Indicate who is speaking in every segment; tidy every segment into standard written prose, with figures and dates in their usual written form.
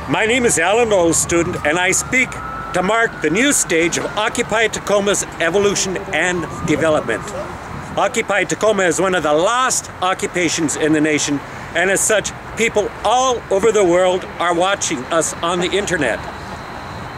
Speaker 1: My name is Alan OldStudent, and I speak to mark the new stage of Occupy Tacoma's evolution and development. Occupy Tacoma is one of the last occupations in the nation, and as such, people all over the world are watching us on the internet.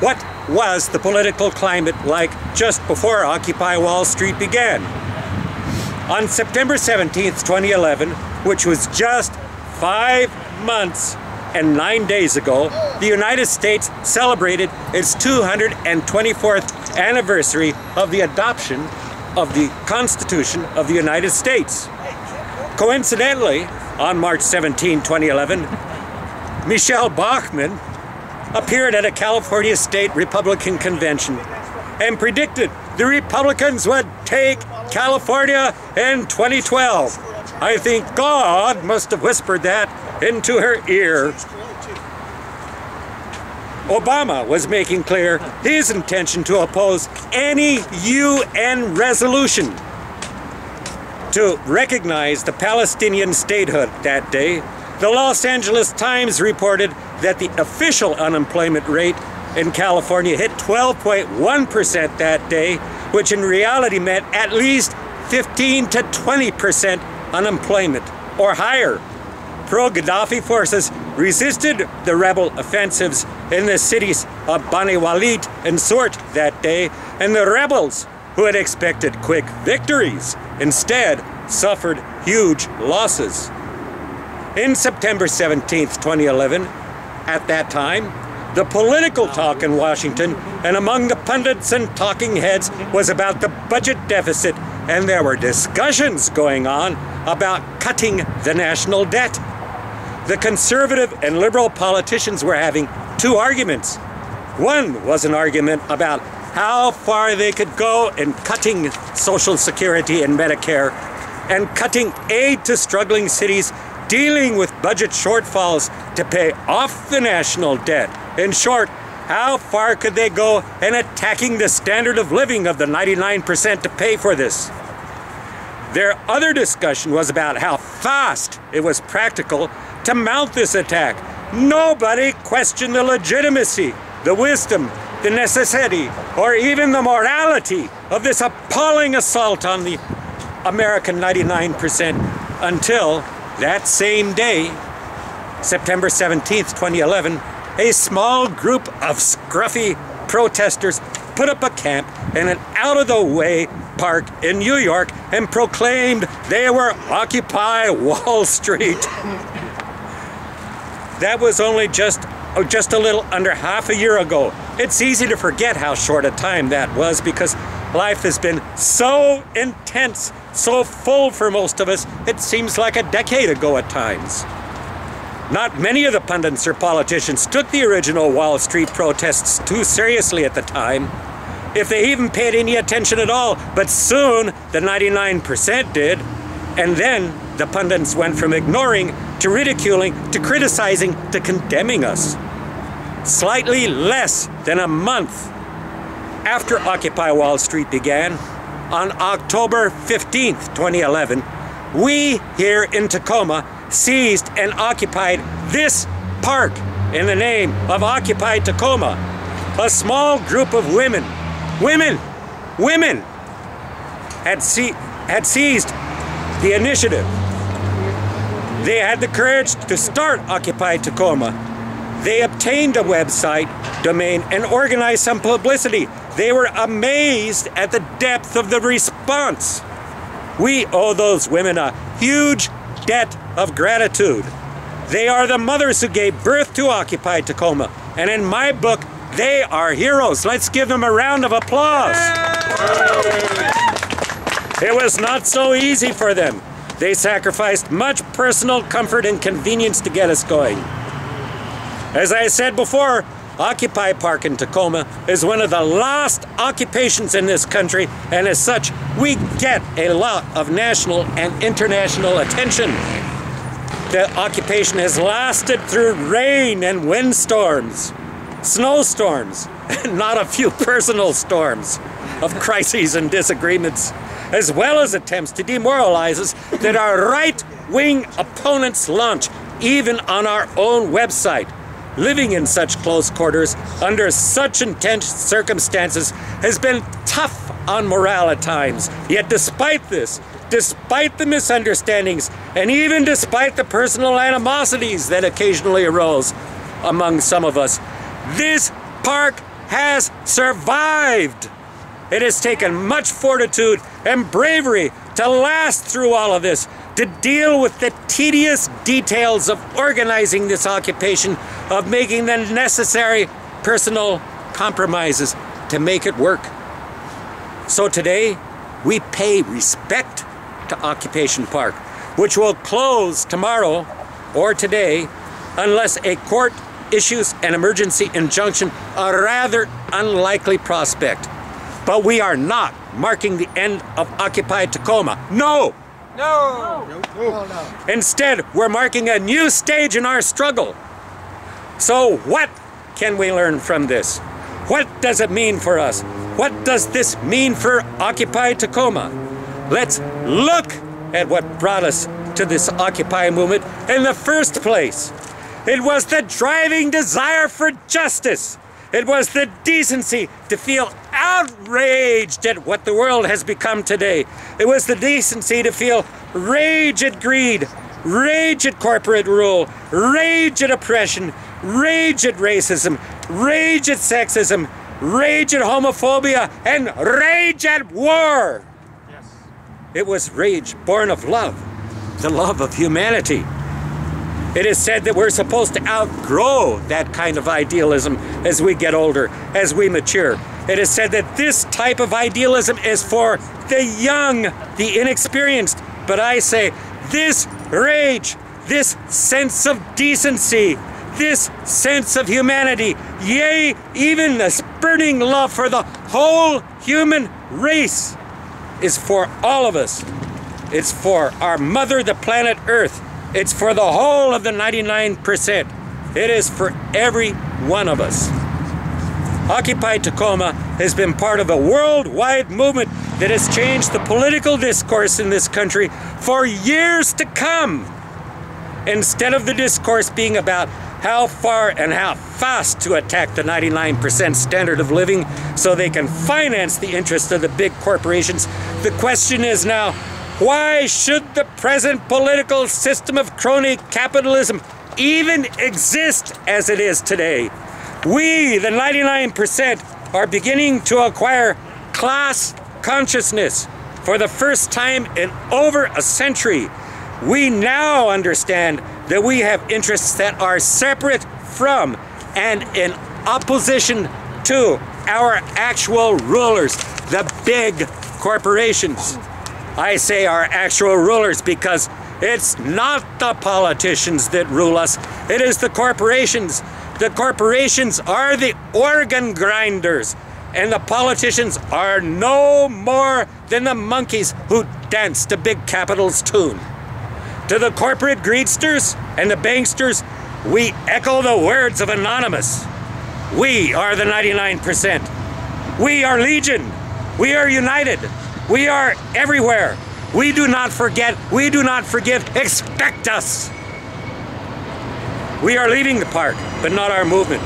Speaker 1: What was the political climate like just before Occupy Wall Street began? On September 17th, 2011, which was just 5 months and 9 days ago, the United States celebrated its 224th anniversary of the adoption of the Constitution of the United States. Coincidentally, on March 17, 2011, Michelle Bachmann appeared at a California State Republican convention and predicted the Republicans would take California in 2012. I think God must have whispered that into her ear. Obama was making clear his intention to oppose any UN resolution to recognize the Palestinian statehood that day. The Los Angeles Times reported that the official unemployment rate in California hit 12.1% that day, which in reality meant at least 15 to 20% unemployment or higher. Pro-Gaddafi forces resisted the rebel offensives in the cities of Bani Walid and Sort that day, and the rebels, who had expected quick victories, instead suffered huge losses. In September 17th, 2011, at that time, the political talk in Washington and among the pundits and talking heads was about the budget deficit, and there were discussions going on about cutting the national debt. The conservative and liberal politicians were having two arguments. One was an argument about how far they could go in cutting Social Security and Medicare and cutting aid to struggling cities dealing with budget shortfalls to pay off the national debt. In short, how far could they go in attacking the standard of living of the 99% to pay for this? Their other discussion was about how fast it was practical to mount this attack. Nobody questioned the legitimacy, the wisdom, the necessity, or even the morality of this appalling assault on the American 99% until that same day, September 17th, 2011, a small group of scruffy protesters put up a camp in an out-of-the-way park in New York and proclaimed they were Occupy Wall Street. That was only just a little under half a year ago. It's easy to forget how short a time that was because life has been so intense, so full for most of us, it seems like a decade ago at times. Not many of the pundits or politicians took the original Wall Street protests too seriously at the time, if they even paid any attention at all, but soon the 99% did, and then the pundits went from ignoring to ridiculing to criticizing to condemning us. Slightly less than a month after Occupy Wall Street began, on October 15th, 2011, we here in Tacoma seized and occupied this park in the name of Occupy Tacoma. A small group of women had seized the initiative. They had the courage to start Occupy Tacoma. They obtained a website domain and organized some publicity. They were amazed at the depth of the response. We owe those women a huge debt of gratitude. They are the mothers who gave birth to Occupy Tacoma, and in my book, they are heroes. Let's give them a round of applause. It was not so easy for them. They sacrificed much personal comfort and convenience to get us going. As I said before, Occupy Park in Tacoma is one of the last occupations in this country, and as such, we get a lot of national and international attention. The occupation has lasted through rain and windstorms, snowstorms, and not a few personal storms of crises and disagreements, as well as attempts to demoralize us that our right-wing opponents launch, even on our own website. living in such close quarters under such intense circumstances has been tough on morale at times. Yet despite this, despite the misunderstandings, and even despite the personal animosities that occasionally arose among some of us, this park has survived. It has taken much fortitude and bravery to last through all of this, to deal with the tedious details of organizing this occupation, of making the necessary personal compromises to make it work. So today, we pay respect to Occupation Park, which will close tomorrow or today unless a court issues an emergency injunction, a rather unlikely prospect. But we are not marking the end of Occupy Tacoma. No!
Speaker 2: No!
Speaker 3: No.
Speaker 1: Instead, we're marking a new stage in our struggle. So what can we learn from this? What does it mean for us? What does this mean for Occupy Tacoma? Let's look at what brought us to this Occupy movement in the first place. It was the driving desire for justice. It was the decency to feel outraged at what the world has become today. It was the decency to feel rage at greed, rage at corporate rule, rage at oppression, rage at racism, rage at sexism, rage at homophobia, and rage at war.
Speaker 2: Yes.
Speaker 1: It was rage born of love, the love of humanity. It is said that we're supposed to outgrow that kind of idealism as we get older, as we mature. It is said that this type of idealism is for the young, the inexperienced. But I say, this rage, this sense of decency, this sense of humanity, yea, even the burning love for the whole human race is for all of us. It's for our mother, the planet Earth. It's for the whole of the 99%. It is for every one of us. Occupy Tacoma has been part of a worldwide movement that has changed the political discourse in this country for years to come. Instead of the discourse being about how far and how fast to attack the 99% standard of living so they can finance the interests of the big corporations, the question is now, why should the present political system of crony capitalism even exist as it is today? We, the 99%, are beginning to acquire class consciousness for the first time in over a century. We now understand that we have interests that are separate from and in opposition to our actual rulers, the big corporations. I say our actual rulers because it's not the politicians that rule us, it is the corporations. The corporations are the organ grinders, and the politicians are no more than the monkeys who dance to big capital's tune. To the corporate greedsters and the banksters, we echo the words of Anonymous. We are the 99%. We are legion. We are united. We are everywhere. We do not forget. We do not forgive. Expect us. We are leaving the park, but not our movement.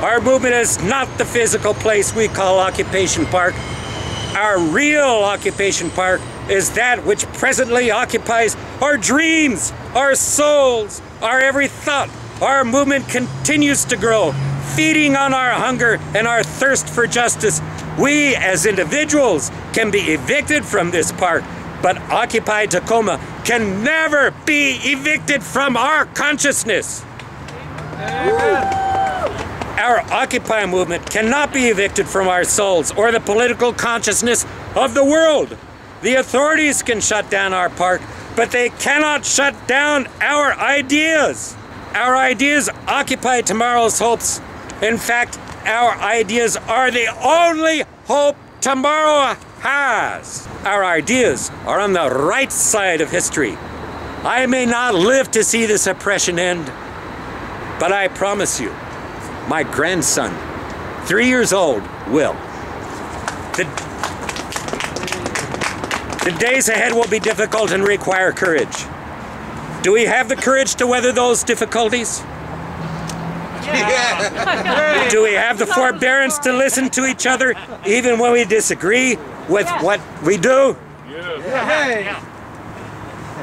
Speaker 1: Our movement is not the physical place we call Occupation Park. Our real Occupation Park is that which presently occupies our dreams, our souls, our every thought. Our movement continues to grow, feeding on our hunger and our thirst for justice. We, as individuals, can be evicted from this park, but Occupy Tacoma can never be evicted from our consciousness. Our Occupy movement cannot be evicted from our souls or the political consciousness of the world. The authorities can shut down our park, but they cannot shut down our ideas. Our ideas occupy tomorrow's hopes. In fact, our ideas are the only hope tomorrow has. Our ideas are on the right side of history. I may not live to see this oppression end, but I promise you, my grandson, 3 years old, will. The days ahead will be difficult and require courage. Do we have the courage to weather those difficulties? Do we have the forbearance to listen to each other even when we disagree with what we do?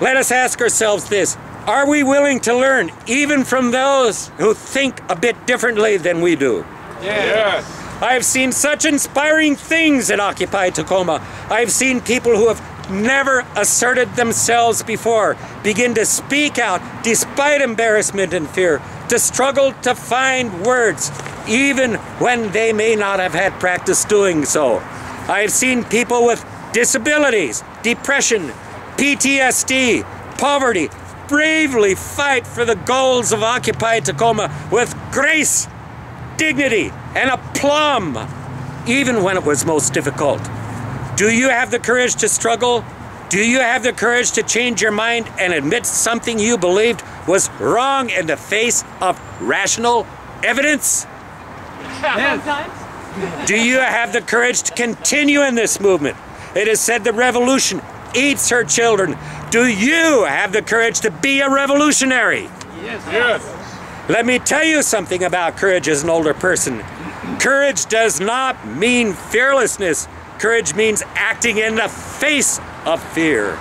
Speaker 1: Let us ask ourselves this. Are we willing to learn even from those who think a bit differently than we do?
Speaker 2: Yes.
Speaker 1: I have seen such inspiring things at Occupy Tacoma. I've seen people who have never asserted themselves before begin to speak out despite embarrassment and fear, to struggle to find words even when they may not have had practice doing so. I've seen people with disabilities, depression, PTSD, poverty, bravely fight for the goals of Occupy Tacoma with grace, dignity, and aplomb, even when it was most difficult. Do you have the courage to struggle? Do you have the courage to change your mind and admit something you believed was wrong in the face of rational evidence?
Speaker 3: Sometimes.
Speaker 1: Do you have the courage to continue in this movement? It is said the revolution eats her children. Do you have the courage to be a revolutionary?
Speaker 2: Yes. Yes.
Speaker 1: Let me tell you something about courage as an older person. Courage does not mean fearlessness. Courage means acting in the face of fear.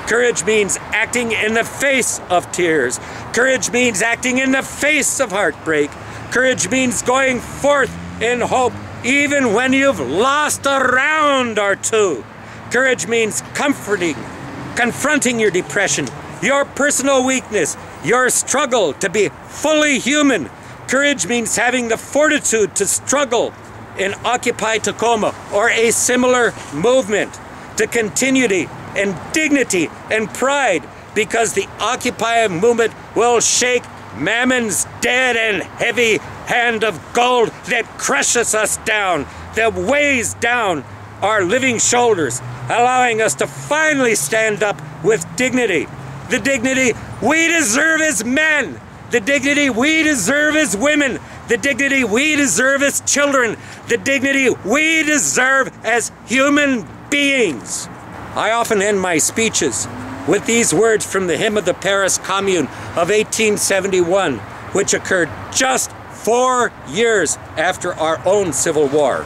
Speaker 1: Courage means acting in the face of tears. Courage means acting in the face of heartbreak. Courage means going forth in hope even when you've lost a round or two. Courage means confronting your depression, your personal weakness, your struggle to be fully human. Courage means having the fortitude to struggle in Occupy Tacoma or a similar movement, to continuity and dignity and pride, because the Occupy movement will shake Mammon's dead and heavy hand of gold that crushes us down, that weighs down our living shoulders, allowing us to finally stand up with dignity. The dignity we deserve as men, the dignity we deserve as women, the dignity we deserve as children, the dignity we deserve as human beings. I often end my speeches with these words from the hymn of the Paris Commune of 1871, which occurred just 4 years after our own Civil War.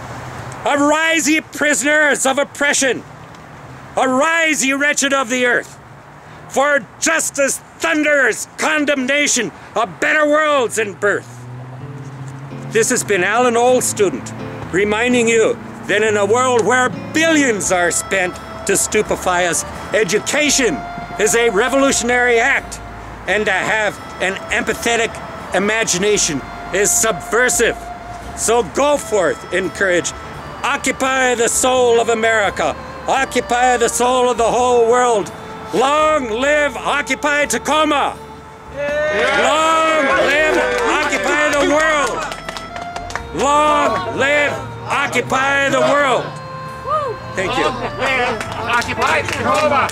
Speaker 1: Arise, ye prisoners of oppression! Arise, ye wretched of the earth! For justice thunders condemnation, a better world's in birth. This has been Alan OldStudent, reminding you that in a world where billions are spent to stupefy us, education is a revolutionary act, and to have an empathetic imagination is subversive. So go forth in courage. Occupy the soul of America. Occupy the soul of the whole world. Long live Occupy Tacoma! Long live Occupy the world! Long live Occupy the world! Thank you.
Speaker 2: Occupy Tacoma!